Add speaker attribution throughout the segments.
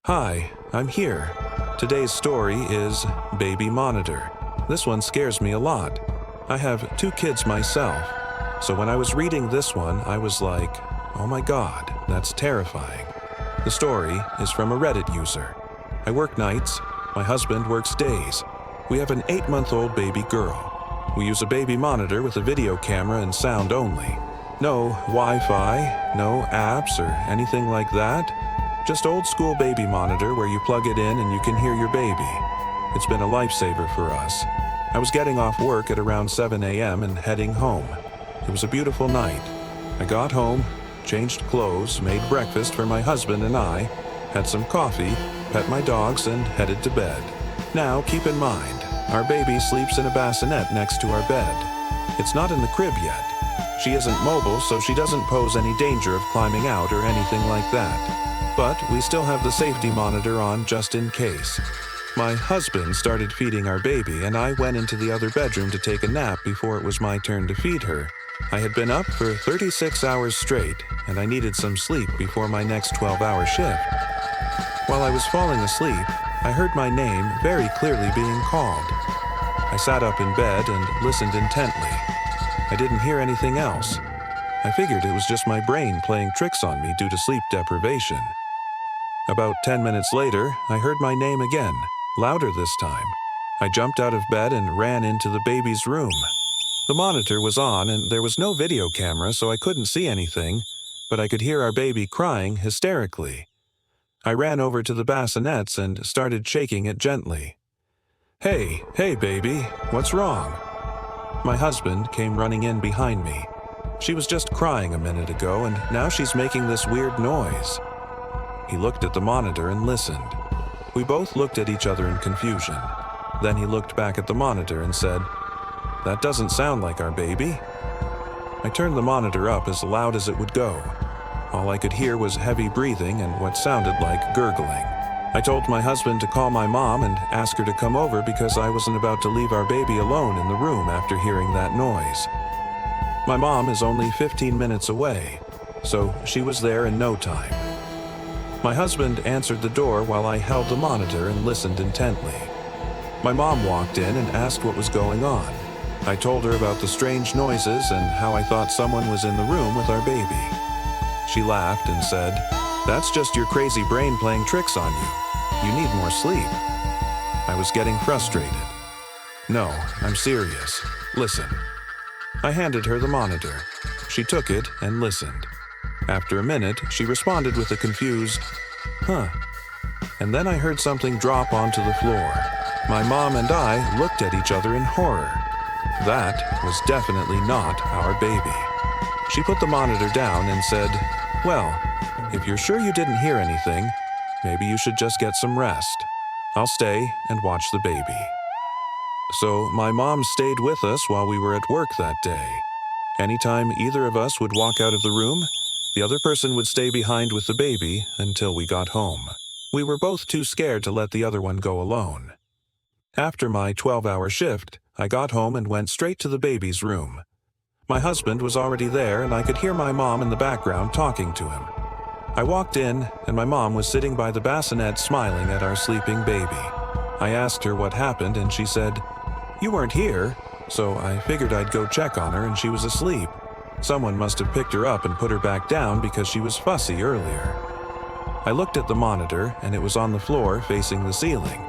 Speaker 1: Hi, I'm here. Today's story is Baby Monitor. This one scares me a lot. I have 2 kids myself, so when I was reading this one, I was like, oh my god, that's terrifying. The story is from a Reddit user. I work nights, my husband works days. We have an 8-month-old baby girl. We use a baby monitor with a video camera and sound only. No Wi-Fi, no apps or anything like that. Just old school baby monitor where you plug it in and you can hear your baby. It's been a lifesaver for us. I was getting off work at around 7 a.m. and heading home. It was a beautiful night. I got home, changed clothes, made breakfast for my husband and I, had some coffee, pet my dogs, and headed to bed. Now, keep in mind, our baby sleeps in a bassinet next to our bed. It's not in the crib yet. She isn't mobile, so she doesn't pose any danger of climbing out or anything like that. But we still have the safety monitor on just in case. My husband started feeding our baby, and I went into the other bedroom to take a nap before it was my turn to feed her. I had been up for 36 hours straight, and I needed some sleep before my next 12-hour shift. While I was falling asleep, I heard my name very clearly being called. I sat up in bed and listened intently. I didn't hear anything else. I figured it was just my brain playing tricks on me due to sleep deprivation. About 10 minutes later, I heard my name again, louder this time. I jumped out of bed and ran into the baby's room. The monitor was on and there was no video camera, so I couldn't see anything, but I could hear our baby crying hysterically. I ran over to the bassinets and started shaking it gently. Hey, baby, what's wrong?" My husband came running in behind me. She was just crying a minute ago, and now she's making this weird noise. He looked at the monitor and listened. We both looked at each other in confusion. Then he looked back at the monitor and said, "That doesn't sound like our baby." I turned the monitor up as loud as it would go. All I could hear was heavy breathing and what sounded like gurgling. I told my husband to call my mom and ask her to come over because I wasn't about to leave our baby alone in the room after hearing that noise. My mom is only 15 minutes away, so she was there in no time. My husband answered the door while I held the monitor and listened intently. My mom walked in and asked what was going on. I told her about the strange noises and how I thought someone was in the room with our baby. She laughed and said, "That's just your crazy brain playing tricks on you. You need more sleep." I was getting frustrated. "No, I'm serious. Listen." I handed her the monitor. She took it and listened. After a minute, she responded with a confused, "Huh." And then I heard something drop onto the floor. My mom and I looked at each other in horror. That was definitely not our baby. She put the monitor down and said, "Well, if you're sure you didn't hear anything, maybe you should just get some rest. I'll stay and watch the baby." So my mom stayed with us while we were at work that day. Anytime either of us would walk out of the room, the other person would stay behind with the baby until we got home. We were both too scared to let the other one go alone. After my 12-hour shift, I got home and went straight to the baby's room. My husband was already there and I could hear my mom in the background talking to him. I walked in and my mom was sitting by the bassinet smiling at our sleeping baby. I asked her what happened and she said, "You weren't here," so I figured I'd go check on her and she was asleep. Someone must have picked her up and put her back down because she was fussy earlier. I looked at the monitor and it was on the floor facing the ceiling.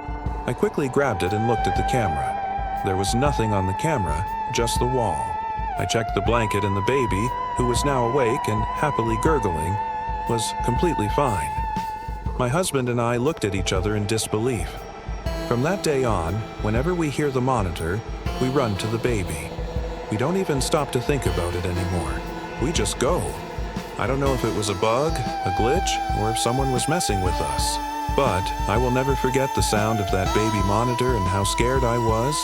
Speaker 1: I quickly grabbed it and looked at the camera. There was nothing on the camera, just the wall. I checked the blanket and the baby, who was now awake and happily gurgling, was completely fine. My husband and I looked at each other in disbelief. From that day on, whenever we hear the monitor, we run to the baby. We don't even stop to think about it anymore. We just go. I don't know if it was a bug, a glitch, or if someone was messing with us. But I will never forget the sound of that baby monitor and how scared I was.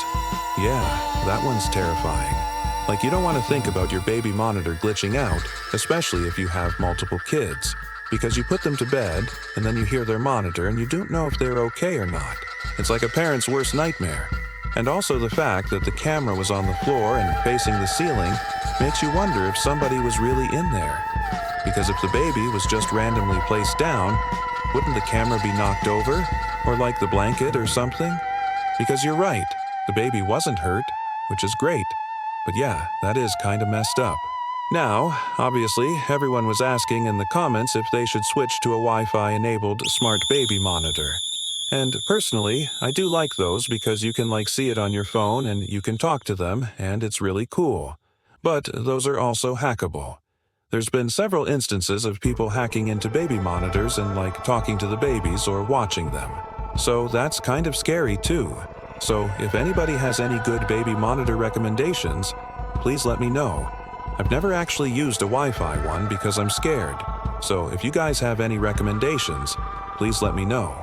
Speaker 1: Yeah, that one's terrifying. Like, you don't want to think about your baby monitor glitching out, especially if you have multiple kids, because you put them to bed and then you hear their monitor and you don't know if they're okay or not. It's like a parent's worst nightmare. And also the fact that the camera was on the floor and facing the ceiling makes you wonder if somebody was really in there. Because if the baby was just randomly placed down, wouldn't the camera be knocked over? Or like the blanket or something? Because you're right, the baby wasn't hurt, which is great. But yeah, that is kinda messed up. Now, obviously, everyone was asking in the comments if they should switch to a Wi-Fi enabled smart baby monitor. And personally, I do like those because you can see it on your phone and you can talk to them, and it's really cool. But those are also hackable. There's been several instances of people hacking into baby monitors and talking to the babies or watching them. So that's kind of scary too. So if anybody has any good baby monitor recommendations, please let me know. I've never actually used a Wi-Fi one because I'm scared. So if you guys have any recommendations, please let me know.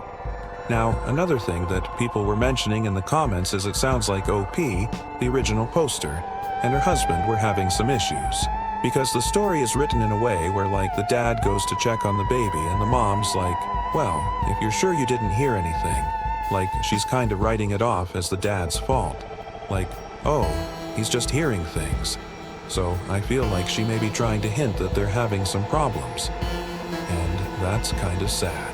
Speaker 1: Now, another thing that people were mentioning in the comments is it sounds like OP, the original poster, and her husband were having some issues. Because the story is written in a way where the dad goes to check on the baby and the mom's well, if you're sure you didn't hear anything, she's kind of writing it off as the dad's fault. Oh, he's just hearing things. So I feel like she may be trying to hint that they're having some problems. And that's kind of sad.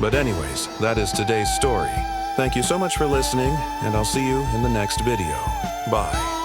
Speaker 1: But anyways, that is today's story. Thank you so much for listening, and I'll see you in the next video. Bye.